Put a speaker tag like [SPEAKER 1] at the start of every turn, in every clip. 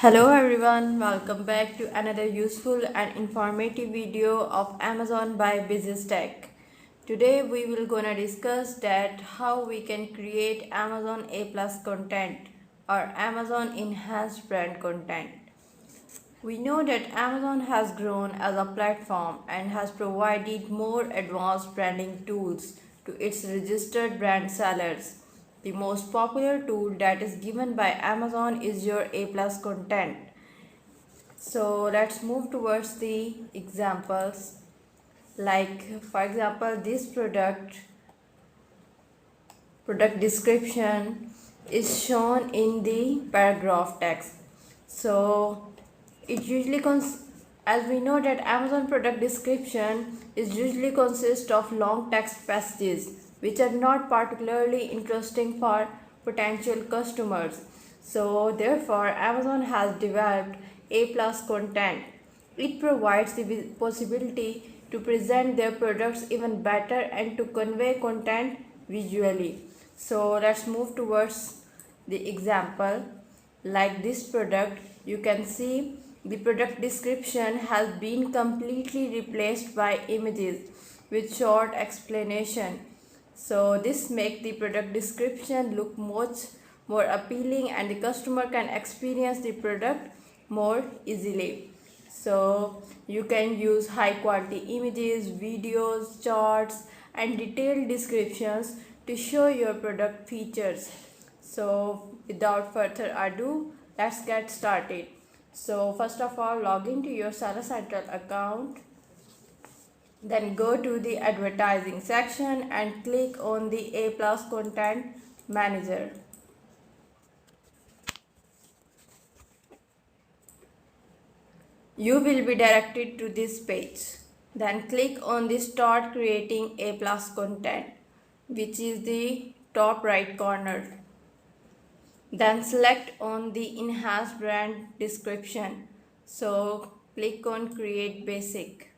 [SPEAKER 1] Hello everyone, welcome back to another useful and informative video of Amazon by Bizistech. Today we will gonna discuss that how we can create Amazon A+ content or Amazon enhanced brand content. We know that Amazon has grown as a platform and has provided more advanced branding tools to its registered brand sellers. The most popular tool that is given by Amazon is your A+ content. So let's move towards the examples. Like for example, this product description is shown in the paragraph text. So it usually as we know that Amazon product description is usually consists of long text passages which are not particularly interesting for potential customers. So therefore Amazon has developed A+content. It provides the possibility to present their products even better and to convey content visually. So let's move towards the example. Like this product, you can see the product description has been completely replaced by images with short explanation. So this makes the product description look much more appealing and the customer can experience the product more easily. So you can use high quality images, videos, charts and detailed descriptions to show your product features. So without further ado, let's get started. So first of all, log into your Seller Central account. Then go to the advertising section and click on the A+ content manager. You will be directed to this page. Then click on the Start Creating A+ content, which is the top right corner. Then select on the Enhanced Brand Description. So click on Create Basic.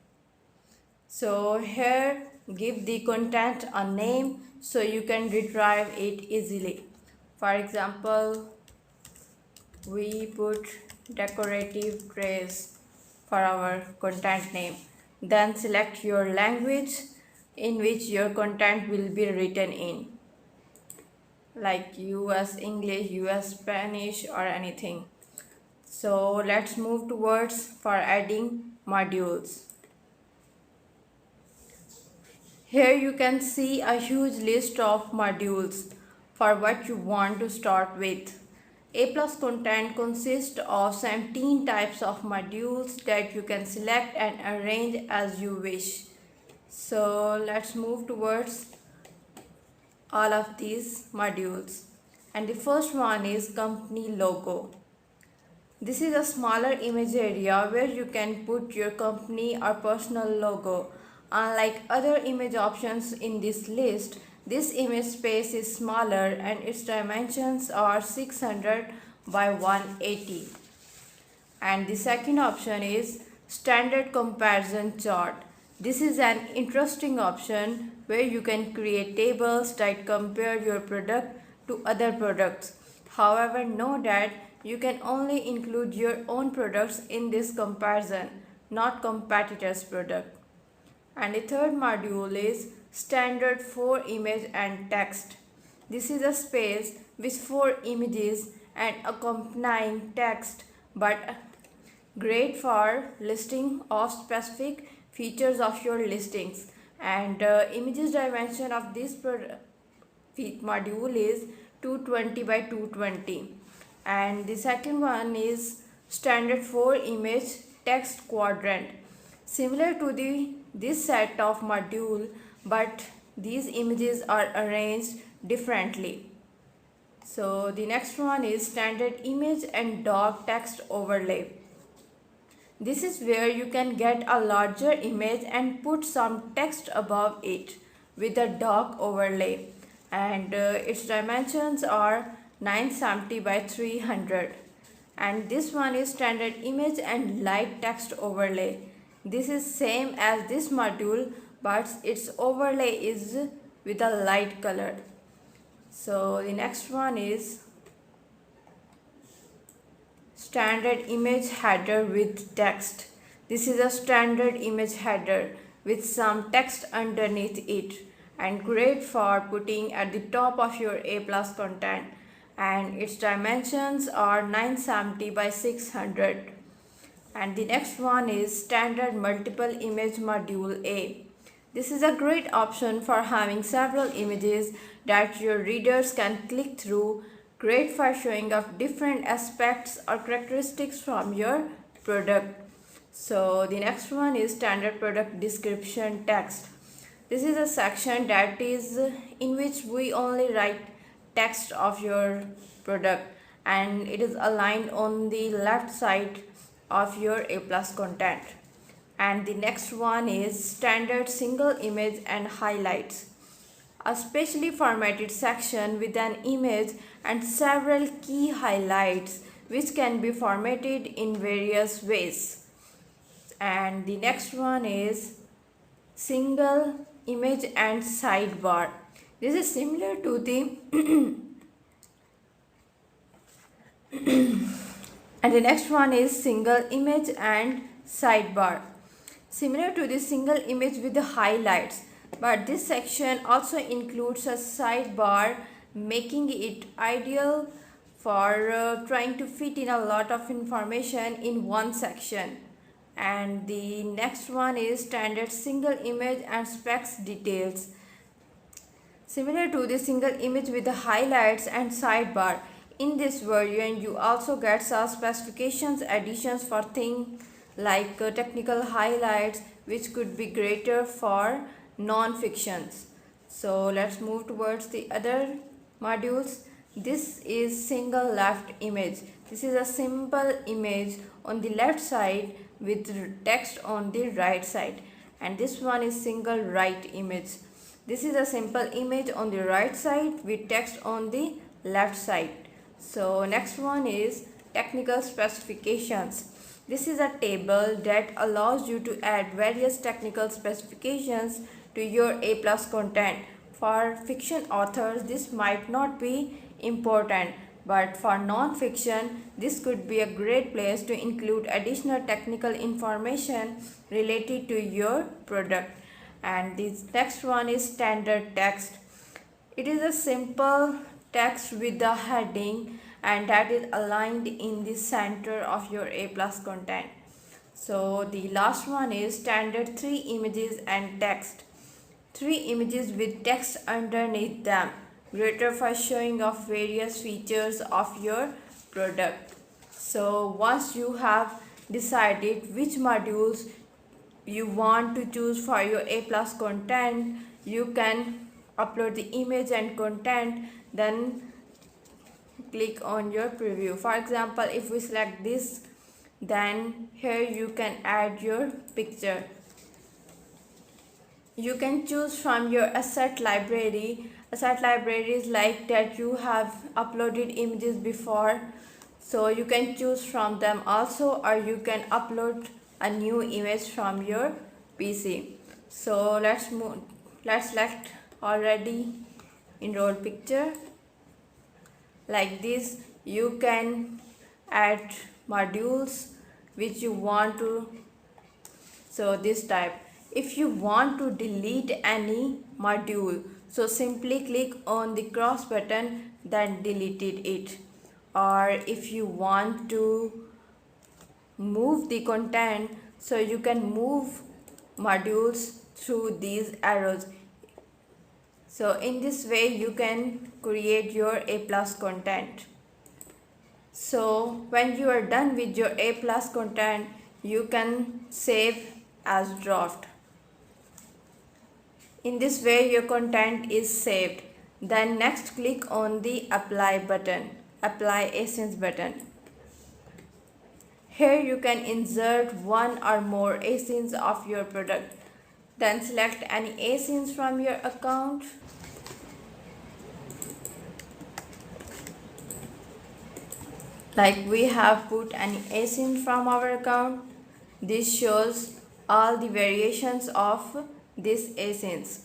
[SPEAKER 1] So here give the content a name so you can retrieve it easily. For example, we put decorative trays for our content name. Then select your language in which your content will be written in, like US English, US Spanish or anything. So let's move towards for adding modules. Here you can see a huge list of modules for what you want to start with. A+ content consists of 17 types of modules that you can select and arrange as you wish. So let's move towards all of these modules. And the first one is company logo. This is a smaller image area where you can put your company or personal logo. Unlike other image options in this list, this image space is smaller and its dimensions are 600 by 180. And the second option is standard comparison chart. This is an interesting option where you can create tables that compare your product to other products. However, know that you can only include your own products in this comparison, not competitors' product. And the third module is standard for image and text. This is a space with 4 images and accompanying text, but great for listing of specific features of your listings. And images dimension of this module is 220 by 220. And the second one is standard for image text quadrant, similar to this set of module, but these images are arranged differently. So the next one is standard image and dog text overlay. This is where you can get a larger image and put some text above it with a dog overlay, and its dimensions are 970 by 300. And this one is standard image and light text overlay. This is same as this module, but its overlay is with a light color. So the next one is standard image header with text. This is a standard image header with some text underneath it, and great for putting at the top of your A+ content, and its dimensions are 970 by 600. And the next one is standard multiple image module A. This is a great option for having several images that your readers can click through, great for showing off different aspects or characteristics from your product. So the next one is standard product description text. This is a section that is in which we only write text of your product, and it is aligned on the left side of your A+ content. And the next one is standard single image and highlights, a specially formatted section with an image and several key highlights which can be formatted in various ways. And the next one is single image and sidebar. This is similar to the and the next one is single image and sidebar, similar to the single image with the highlights, but this section also includes a sidebar, making it ideal for trying to fit in a lot of information in one section. And the next one is standard single image and specs details, similar to the single image with the highlights and sidebar. In this version you also get some specifications additions for things like technical highlights, which could be greater for non-fictions. So let's move towards the other modules. This is single left image. This is a simple image on the left side with text on the right side, and this one is single right image. This is a simple image on the right side with text on the left side. So next one is technical specifications. This is a table that allows you to add various technical specifications to your A+ content. For fiction authors this might not be important, but for non-fiction this could be a great place to include additional technical information related to your product. And this next one is standard text. It is a simple text with the heading, and that is aligned in the center of your A+ content. So the last one is standard 3 images and text. 3 images with text underneath them, greater for showing off various features of your product. So once you have decided which modules you want to choose for your A+ content, you can upload the image and content, then click on your preview. For example, if we select this, then here you can add your picture. You can choose from your asset library. Asset library is like that you have uploaded images before, so you can choose from them also, or you can upload a new image from your PC. So let's select already enrolled picture. Like this, you can add modules which you want to. So this type, if you want to delete any module, so simply click on the cross button, then deleted it. Or if you want to move the content, so you can move modules through these arrows. So in this way you can create your A+ content. So when you are done with your A+ content, you can save as draft. In this way your content is saved. Then next click on the apply button, apply ASINs button. Here you can insert one or more ASINs of your product. Then select any ASINs from your account. Like we have put any ASIN from our account. This shows all the variations of these ASINs.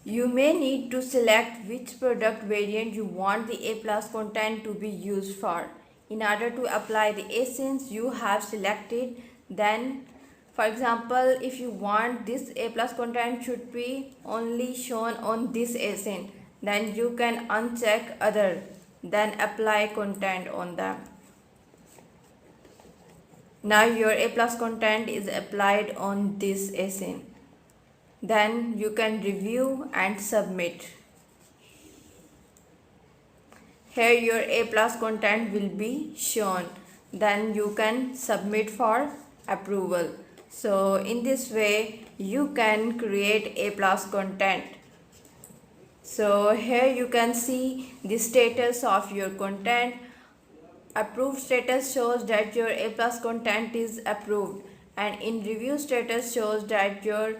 [SPEAKER 1] You may need to select which product variant you want the A+ content to be used for. In order to apply the ASINs you have selected, then for example, if you want this A+ content should be only shown on this ASIN, then you can uncheck other, then apply content on them. Now your A+ content is applied on this ASIN. Then you can review and submit. Here your A+ content will be shown. Then you can submit for approval. So in this way you can create A+ content. So here you can see the status of your content. Approved status shows that your A+ content is approved, and in review status shows that your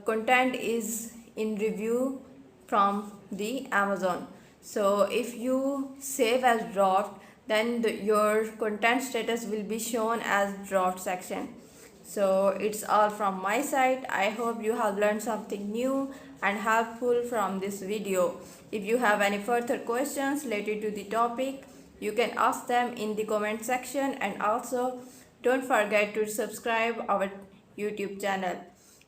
[SPEAKER 1] content is in review from the Amazon. So if you save as draft, then your content status will be shown as draft section. So it's all from my side. I hope you have learned something new and helpful from this video. If you have any further questions related to the topic, you can ask them in the comment section, and also don't forget to subscribe our YouTube channel.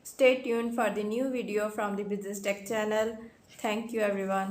[SPEAKER 1] Stay tuned for the new video from the Bizistech channel. Thank you everyone.